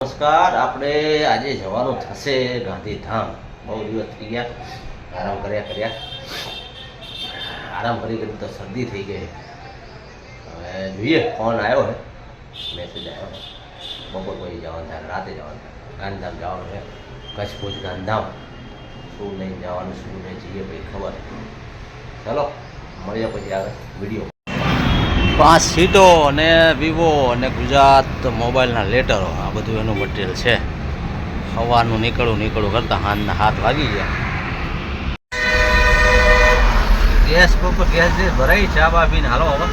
નમસ્કાર. આપણે આજે જવાનું થશે ગાંધીધામ. બહુ દિવસ થઈ ગયા, આરામ કર્યા આરામ કરી તો શરદી થઈ ગઈ. હવે જોઈએ, ફોન આવ્યો છે, મેસેજ આવ્યો છે, બપોર પછી જવાનું થાય, રાતે જવાનું થાય. ગાંધીધામ જવાનું છે, કચ્છ ભુજ ગાંધીધામ. શું લઈને જવાનું, શું નહીં જઈએ ભાઈ ખબર. ચાલો મળીએ પછી આગળ વિડીયો. 5 સીટો અને વિવો અને ગુજરાત મોબાઈલના લેટરો, આ બધું એનું મટીરિયલ છે. સવારનું નીકળું કરતાં હાથના 7 વાગી ગયા. ગેસ પર ગેસ ભરાઈ, ચા બા પીને હાલો હવે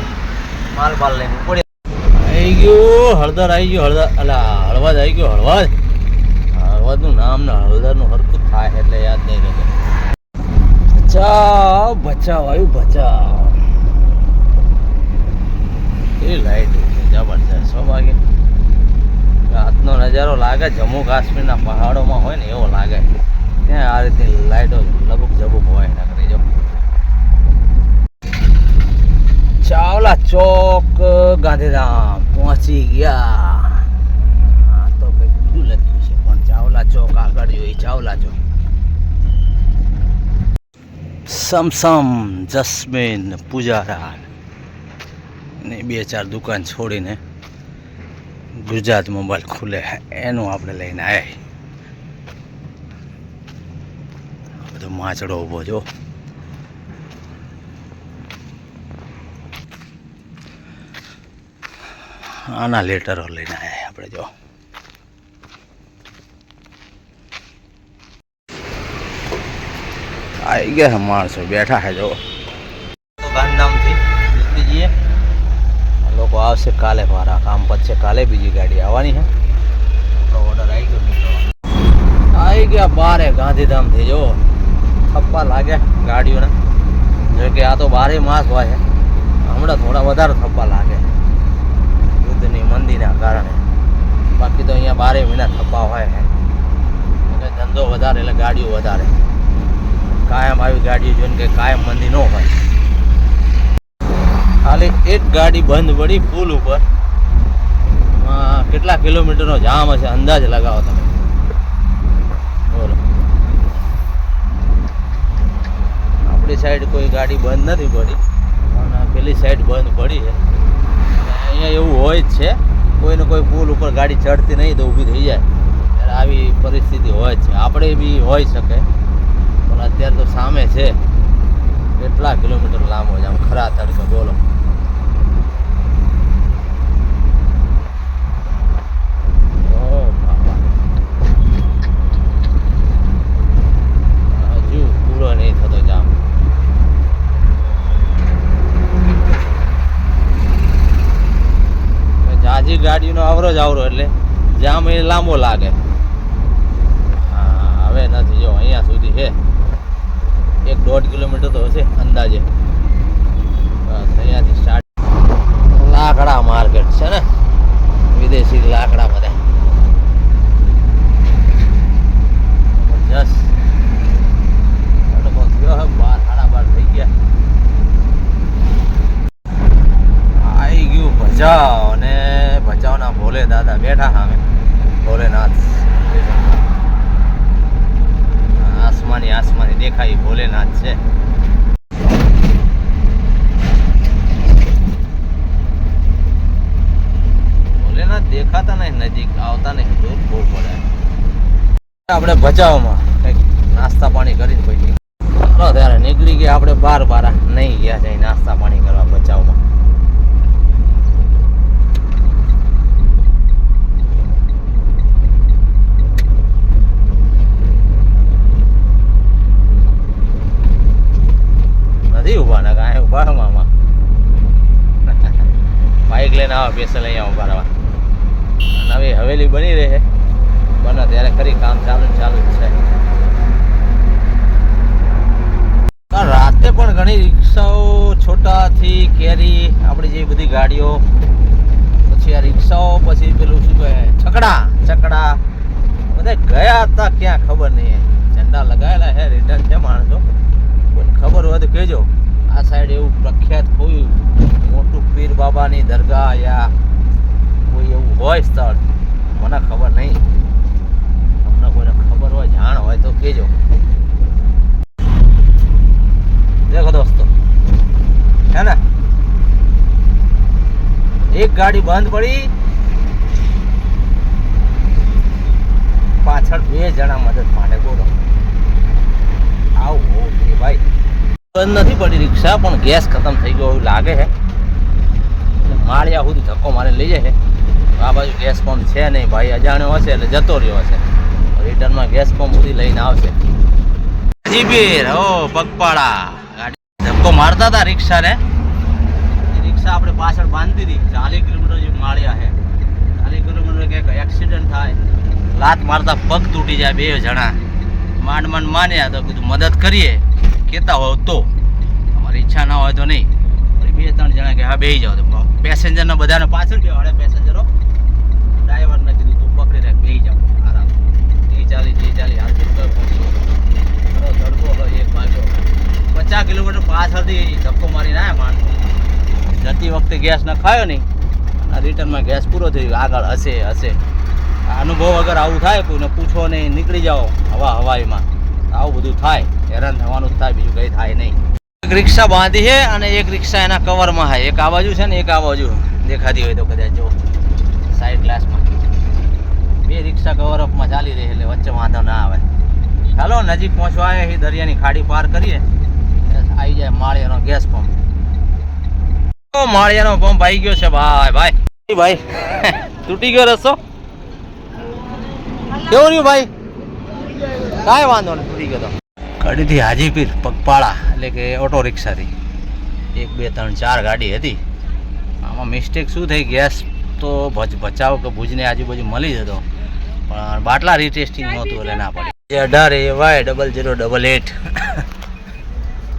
માલ બાલ લઈને ઉપડે. આવી ગયું હળદર, આવી ગયું હળદર, અલા હળવાદ આવી ગયો. હળવાદનું નામ ને હળદરનું હરકું થાય એટલે યાદ નહીં રહેતું. બચાવ આવ્યું, બચાવ. એ લાઈટ જબરજસ્ત 6 વાગે રાતનો નજારો લાગે. જમ્મુ કાશ્મીરના પહાડોમાં હોય ને એવો લાગે. ત્યાં આ રીતની લાઈટો લબુક જબુક હોય. એના કરી જો ચાવલા ચોક ગાંધીધામ પહોંચી ગયા. તો કંઈક બીજું લખ્યું છે પણ ચાવલા ચોક આગળ જોઈએ. ચાવલા ચોક સમસમ જસ્મીન પૂજારા ને 2-4 દુકાન છોડીને ગુજરાત મોબાઈલ ખુલે એનું આપણે લઈને આવ્યા. બધો માછડો ઊભો જો. આના લેટરો લઈને આવ્યા આપણે જો. આવી ગયા માણસો બેઠા છે જો. ગાંધીધામથી નીકળી જઈએ. લોકો આવશે કાલે. મારા કામ પછી કાલે બીજી ગાડી આવવાની છે. ઓર્ડર આવી ગયો નીકળવાનો. આવી ગયા બારે ગાંધીધામથી જો. થપ્પા લાગ્યા ગાડીઓના. જો કે આ તો 12 માસ હોય. હમણાં થોડા વધારે થપ્પા લાગે યુદ્ધની મંદીના કારણે. બાકી તો અહીંયા 12 મહિના થપ્પા હોય. એટલે ધંધો વધારે એટલે ગાડીઓ વધારે. કાયમ આવી ગાડીઓ જોઈને કે કાયમ મંદી ન હોય. ખાલી એક ગાડી બંધ પડી પુલ ઉપર. કેટલા કિલોમીટરનો જામ હશે અંદાજ લગાવો તમે. બોલો, આપણી સાઈડ કોઈ ગાડી બંધ નથી પડી પણ પેલી સાઈડ બંધ પડી છે. અહીંયા એવું હોય જ છે, કોઈને કોઈ પુલ ઉપર ગાડી ચડતી નહીં તો ઊભી થઈ જાય. ત્યારે આવી પરિસ્થિતિ હોય જ છે. આપણે બી હોઈ શકે પણ અત્યારે તો સામે છે. કેટલા કિલોમીટર લાંબો છે આમ ખરા તડકે. બોલો, હજુ પૂરો નહીં થતો જામ. જાજી ગાડીનો આવરો એટલે જામ એ લાંબો લાગે. હા, હવે નથી. જો અહીંયા સુધી છે 1-1.5 કિલોમીટર તો હશે અંદાજે. બસ અહીંયાથી સ્ટાર્ટ. લાકડા માર્કેટ છે ને, વિદેશી લાકડા બધા. જબરજસ્ત તડકો થયો હવે. 12-12:30 થઈ ગયા. આવી ગયું ભચાઉ અને ભચાઉના ભોલે દાદા બેઠા સામે. ભોલેનાથ આસમાની દેખાય ભોલેનાથ છે. ભોલેનાથ દેખાતા નહીં, નજીક આવતા નહીં, દૂર બહુ પડે. આપણે ભચાઉમાં કંઈક નાસ્તા પાણી કરીને પછી ત્યારે નીકળી ગયા. આપણે 12 નહીં ગયા છે નાસ્તા પાણી કરવા ભચાઉમાં. ઉભા ના કાંઈ ઉભા મામા. બાઇક લઈને આવો સ્પેશિયલ અહીંયા ઉભા રહેવા. નવી હવેલી બની રહે બને ત્યારે ખરી કામ ચાલુ જ છે. રાતે પણ ઘણી રિક્ષાઓ, છોટાથી કેરી, આપણી જેવી બધી ગાડીઓ, પછી આ રિક્ષાઓ, પછી પેલું શું કહે ચકડા બધા ગયા હતા ક્યાં ખબર નહીં. ઝંડા લગાવેલા છે, રિટર્ન છે માણસો. કોઈને ખબર હોય તો કહેજો. આ સાઈડ એવું પ્રખ્યાત કોઈ મોટું પીર બાબાની દરગાહ યા કોઈ એવું હોય સ્થળ મને ખબર નહીં, તમને કોઈને ખબર હોય જાણ હોય તો કહેજો. દેખો દોસ્તો, હે ને એક ગાડી બંધ પડી, પાછળ 2 જણા મદદ માટે. બોલો આવું ભાઈ, બંધ નથી પડી રિક્ષા, પણ ગેસ ખતમ થઈ ગયો એવું લાગે છે. માળિયા સુધી ધક્કો મારે લઈ જાય છે. આ બાજુ ગેસ પંપ છે નહીં ભાઈ, અજાણ્યો હશે એટલે જતો રહ્યો હશે. રિટર્નમાં ગેસ પંપ સુધી લઈને આવશે. જીબીર ઓ પગપાળા ગાડી ધક્કો મારતા હતા રિક્ષાને. રિક્ષા આપણે પાછળ બાંધી દીધી. 40 કિલોમીટર જેવું માળિયા છે. 40 કિલોમીટર કંઈક એક્સિડન્ટ થાય, લાત મારતા પગ તૂટી જાય 2 જણા. માંડ માન્યા તો કીધું મદદ કરીએ, કહેતા હોય તો. અમારી ઈચ્છા ના હોય તો નહીં. 2-3 જણા કે હા બેસી જાઓ. તો પેસેન્જરને બધાને પાછળ બેવાડે. પેસેન્જરો ડ્રાઈવરને કીધું તું પકડી રાખ, બેસી જાઓ આરામ. 40 હાલ ધડકો હોય એક ભાગ્યો. 50 કિલોમીટર પાછળથી ધક્કો મારીને આવ્યા માણસો. જતી વખતે ગેસ ન ખાયો નહીં, રિટર્નમાં ગેસ પૂરો થયો. આગળ હશે અનુભવ અગર આવું થાય, કોઈને પૂછો નહીં, નીકળી જાઓ હવાઈમાં, આવું બધું થાય. હેરાન થવાનું જ થાય, બીજું કંઈ થાય નહીં. એક રિક્ષા બાંધી છે અને એક રિક્ષા એના કવરમાં છે. એક આ બાજુ છે ને એક આ બાજુ દેખાતી હોય તો કદાચ જો સાઈડ ગ્લાસમાં. 2 રિક્ષા કવરઅપમાં ચાલી રહી એટલે વચ્ચે વાંધો ના આવે. ચાલો નજીક પહોંચવા આવ્યા છીએ, દરિયાની ખાડી પાર કરીએ, આવી જાય માળિયાનો ગેસ પંપ. માળિયાનો પંપ આવી ગયો છે ભાઈ તૂટી ગયો રસ્તો. કેવું રહ્યું ભાઈ? કાંઈ વાંધો નહીં, તૂટી ગયો તો. ગાડીથી હાજીપીર પગપાળા એટલે કે ઓટો રિક્ષાથી 1 2 3 4 ગાડી હતી. આમાં મિસ્ટેક શું થઈ, ગેસ તો ભચાઉ કે ભુજની આજુબાજુ મળી જતો, પણ બાટલા રીટેસ્ટિંગ નહોતું એટલે ના પડી. 18AY0088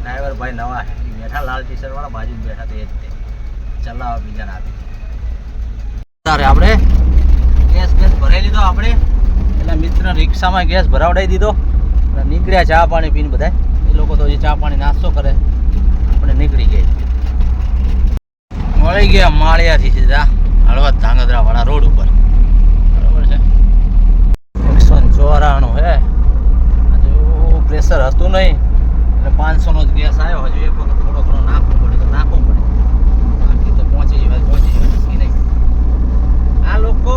ડ્રાઈવર ભાઈ નવા બેઠા, લાલ ટી શર્ટ વાળા બાજુ બેઠા તે જ ચલાવવા બીજાને આપી. તારે આપણે ગેસ ભરાઈ લીધો આપણે. એટલે મિત્ર રિક્ષામાં ગેસ ભરાવડાવી દીધો. નીકળ્યા ચા પાણી પીને બધા. એ લોકો તો ચા પાણી નાસ્તો કરે, આપણે નીકળી ગયા. મળી ગયા માળિયાથી સીધા હળવદ ધાંગધ્રા વાળા રોડ ઉપર. બરાબર છે. 194 હે. હજુ પ્રેશર હતું નહીં એટલે 500નો જ ગેસ આવ્યો. હજુ એક વખત થોડો ઘણો નાખવો પડે તો નાખવો પડે, બાકી તો પહોંચી જવાય નહીં. આ લોકો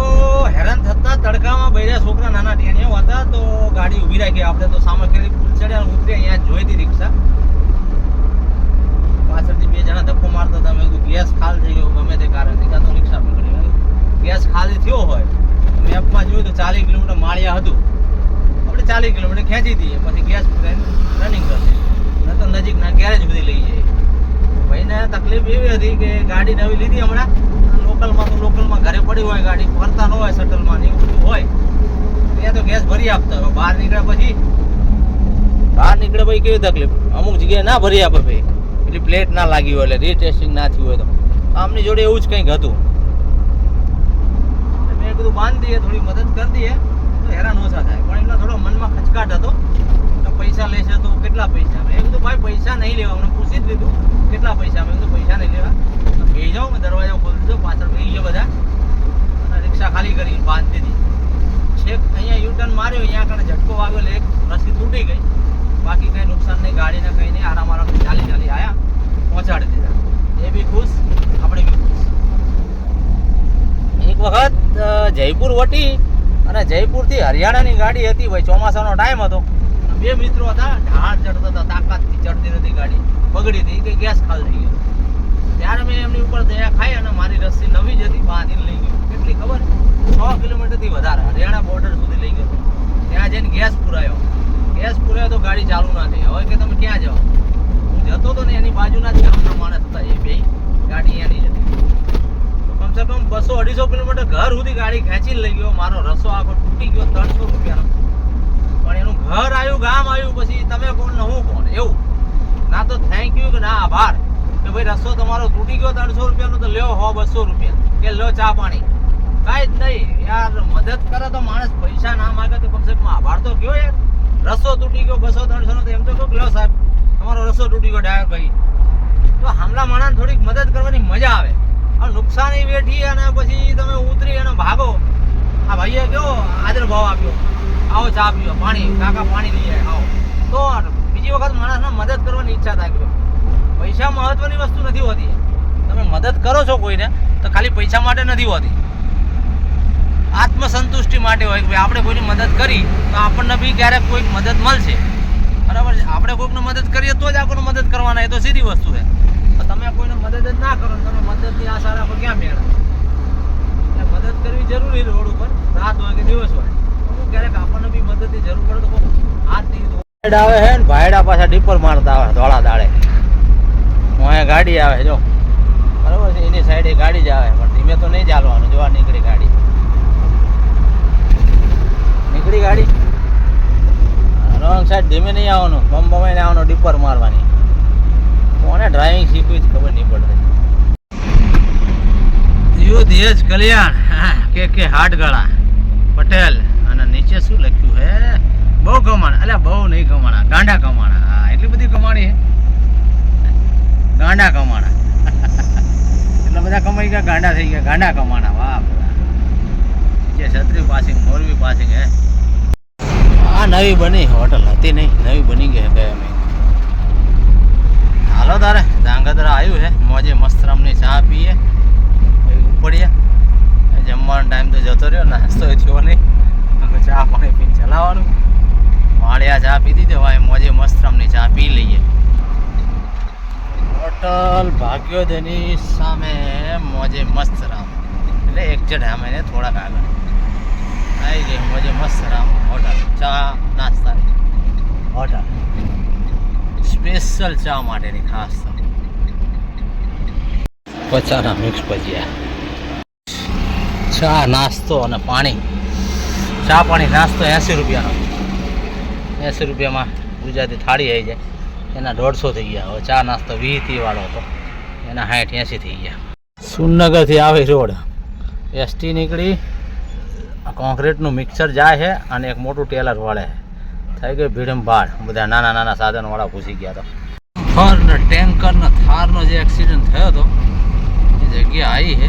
હેરાન થતા તડકામાં બૈરા છોકરા નાના ટેણીઓ હતા તો ગાડી ઊભી રાખી. આપણે તો સામખેડી પુલ ચડ્યા ઉતરી અહીંયા જોઈ હતી રિક્ષા. પાછળથી 2 જણા ધક્કો મારતા હતા. મેં કીધું ગેસ ખાલી થઈ ગયો ગમે તે કારણથી, કાં તો રિક્ષા પકડી. ગેસ ખાલી થયો હોય મેપમાં જોયું તો 40 કિલોમીટર માળિયા હતું. આપણે 40 કિલોમીટર ખેંચી દઈએ, પછી ગેસ રનિંગ કરશે, ન તો નજીકના ગેરેજ સુધી લઈ જઈએ. ભાઈને તકલીફ એવી હતી કે ગાડી નવી લીધી હમણાં, લોકલમાં ઘરે પડી હોય ગાડી, ફરતા ન હોય શટલમાં ને એવું બધું હોય, ત્યાં તો ગેસ ભરી આપતા હોય. બહાર નીકળે પછી કેવી તકલીફ, અમુક જગ્યાએ ના ભરી આપે ભાઈ, એટલી પ્લેટ ના લાગી હોય એટલે રીટેસ્ટિંગ ના થયું હોય તો. આમની જોડે એવું જ કંઈક હતું. મેં કીધું બાંધી દઈએ, થોડી મદદ કરી દઈએ તો હેરાન ઓછા થાય. પણ એમના થોડો મનમાં ખચકાટ હતો તો પૈસા લેશે તો કેટલા પૈસા. મેં કીધું ભાઈ પૈસા નહીં લેવા. અમને પૂછી જ લીધું કેટલા પૈસા. મેં કીધું પૈસા નહીં લેવા, બેસી જાઓ. દરવાજો ખોલી દીધો, પાછળ બેસી ગયા બધા અને રિક્ષા ખાલી કરી બાંધી દીધી. છેક અહીંયા યુટર્ન માર્યો, અહીંયા આગળ ઝટકો વાગ્યો, એક રસ્તી તૂટી ગઈ. બાકી કંઈ નુકસાન નહીં, ગાડીને કંઈ નહીં. આરામ ચાલી આવ્યા, પહોંચાડી દીધા. એ બી ખુશ, આપણે બી ખુશ. એક વખત જયપુર વટી અને જયપુરથી હરિયાણાની ગાડી હતી ભાઈ. ચોમાસાનો ટાઈમ હતો. 2 મિત્રો હતા, ઢાળ ચડતા હતા, તાકાતથી ચડતી નથી ગાડી, બગડી હતી કે ગેસ ખાલી થઈ ગયો. ત્યારે મેં એમની ઉપર દયા ખાઈ અને મારી રસ્સી નવી જ હતી, બાંધીને લઈ ગયો. કેટલી ખબર, 6 કિલોમીટરથી વધારે હરિયાણા બોર્ડર સુધી લઈ ગયો. ત્યાં જઈને ગેસ પુરાયો તો ગાડી ચાલુ ના થઈ. હવે કે તમે ક્યાં જાઓ? હું જતો હતો ને એની બાજુના જ ગામના માણસ હતા, એ બે ગાડી અહીંયાની જ હતી. તો કમસે કમ 200-250 કિલોમીટર ઘર સુધી ગાડી ખેંચીને લઈ ગયો. મારો રસ્સો આખો તૂટી ગયો 300 રૂપિયાનો. પણ એનું ઘર આવ્યું, ગામ આવ્યું, પછી તમે કોણ ને હું કોણ એવું. ના તો થેન્ક યુ કે ના આભાર કે ભાઈ રસ્તો તમારો તૂટી ગયો 300 રૂપિયાનો તો લ્યો 100-200 રૂપિયા કે લો ચા પાણી. કાંઈ જ નહીં યાર. મદદ કરે તો માણસ, પૈસા ના માગે તો કમસે કમ આભાર તો કયો યાર. રસ્તો તૂટી ગયો 200-300 નો તો એમ તો કહો લો સાહેબ તમારો રસ્તો તૂટી ગયો ડ્રાઈવર ભાઈ. તો હમણાં માણસ થોડીક મદદ કરવાની મજા આવે. હવે નુકસાની વેઠી અને પછી તમે ઉતરી અને ભાગો, આ ભાઈએ કેવો આદર ભાવ આપ્યો, આવો ચા પીવો, પાણી કાકા પાણી લઈ જાય આવો, તો બીજી વખત માણસને મદદ કરવાની ઈચ્છા થાય. પૈસા મહત્વની વસ્તુ નથી હોતી. તમે મદદ કરો છો કોઈને તો ખાલી પૈસા માટે નથી હોતી, આત્મસંતુષ્ટિ માટે હોય કે ભાઈ આપણે કોઈની મદદ કરી તો આપણને બી ક્યારેક કોઈક મદદ મળશે. બરાબર છે, આપણે કોઈકને મદદ કરીએ તો જ આપણને મદદ કરવાના, એ તો સીધી વસ્તુ છે. તો તમે કોઈને મદદ જ ના કરો, તમે મદદની આશા રાખો ક્યાં મેળા. એટલે મદદ કરવી જરૂરી રોડ ઉપર, રાત હોય કે દિવસ હોય. અમુક ક્યારેક આપણને બી મદદની જરૂર પડે તો હાથ નહીં આવે છે ને ભાયડા પાછા ડીપર મારતા આવે ધોળા દાડે. હું અહીંયા ગાડી આવે જો, બરાબર છે, એની સાઈડે ગાડી જ આવે પણ ધીમે તો નહીં ચાલવાનું. જો આ નીકળી ગાડી, નીકળી ગાડી, રોંગ સાઈડ ધીમે નહીં આવવાનું, બમ બમાઈને આવવાનું, ડીપર મારવાની. કોને ડ્રાઇવિંગ શીખવી જ ખબર નહીં પડતી. યુદ્ધ એજ કલ્યાણ કે હાટગળા પટેલ, અને નીચે શું લખ્યું હે? બહુ કમાણા. અલ્યા બહુ નહીં કમાણા, ગાંડા કમાણા. હા, એટલી બધી કમાણી હે, ગાંડા કમાણા. એટલા બધા કમાઈ ગયા, ગાંડા થઈ ગયા, ગાંડા કમાણા. વાહ, જે છત્રી પાસિંગ, મોરબી પાસિંગ હે. આ નવી બની હોટલ હતી નહીં, નવી બની ગઈ ગયા મહિને. હાલો તારે ધાંગધ્રા આવ્યું છે, મોજે મસ્તરામની ચા પીએ, ઉપડીએ. જમવાનો ટાઈમ તો જતો રહ્યો, નાસ્તો થયો નહીં, ચા પાણી પીને ચલાવવાનું. માળિયા ચા પીધી તો ભાઈ, મોજે મસ્તરામની ચા પી લઈએ. હોટલ ભાગ્યોદયની સામે મોજે મસ્તરામ, એટલે એક્ઝેક્ટ સામે ને થોડાક આગળ આવી ગઈ મોજે મસ્તરામ હોટલ. ચા નાસ્તાની હોટલ, સ્પેશિયલ ચા માટેની ખાસ. પચાના મિક્સ ભજીયા, ચા નાસ્તો અને પાણી. ચા પાણી નાસ્તો 80 રૂપિયાનો. 80 રૂપિયામાં ગુજરાતી થાળી આવી જાય, એના 150 થઈ ગયા. હવે ચા નાસ્તો 20 વાળો હતો, એના 60-80 થઈ ગયા. સુરનગરથી આવે રોડ, એસટી નીકળી, કોન્ક્રીટનું મિક્સર જાય છે અને એક મોટું ટેલર વળે છે. થઈ ગઈ ભીડમ ભાડ, બધા નાના નાના સાધનવાળા ઘૂસી ગયા હતા. ફર ટેન્કર ને થારનો જે એક્સિડન્ટ થયો હતો એ જગ્યા આવી છે,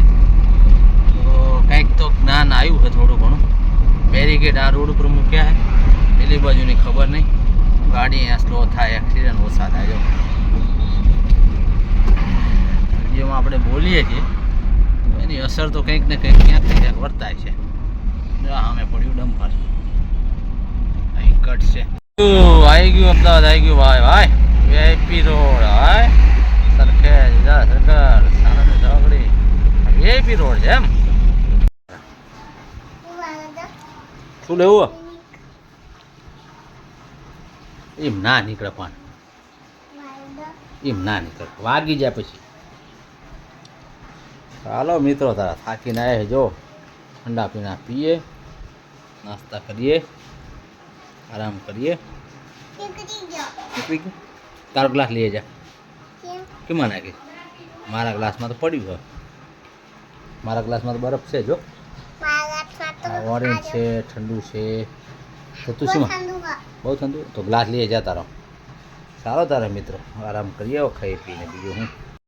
તો કંઈક તો જ્ઞાન આવ્યું છે થોડું ઘણું. બેરિકેડ આ રોડ ઉપર મૂક્યા છે, પેલી બાજુની ખબર નહીં. ગાડી અહીંયા સ્લો થાય, એક્સિડન્ટ ઓછા થાય. જો વિડીયોમાં આપણે બોલીએ છીએ, એની અસર તો કંઈક ને કંઈક ક્યાંક ને ક્યાંક વર્તાય છે. સામે પડ્યું ડમ્પર, અહીં કટ છે. આવી ગયું અમદાવાદ, આવી ગયું ભાઈ. ભાઈ વીઆઈપી રોડ, ભાઈ સરખેજ સરકાર સાનંદ ચોકડી, વીઆઈપી રોડ છે એમ. શું લેવું? એમ ના નીકળે, પણ એમ ના નીકળે, વાગી જાય પછી. ચાલો મિત્રો, તારા થાકીને આવ્યા જો, ઠંડા પીણા પીએ, નાસ્તા કરીએ, આરામ કરીએ. તારો ગ્લાસ લઈ જા. કેમાં નાખી? મારા ગ્લાસમાં તો પડ્યું હોય. મારા ગ્લાસમાં તો બરફ છે જો, ઓરેન્જ છે, ઠંડુ છે. તો તું શું બહુ ઠંડુ? તો ગ્લાસ લઈ જા તારો. ચાલો તારા મિત્રો, આરામ કરીએ, ખાઈ પીને. બીજું હું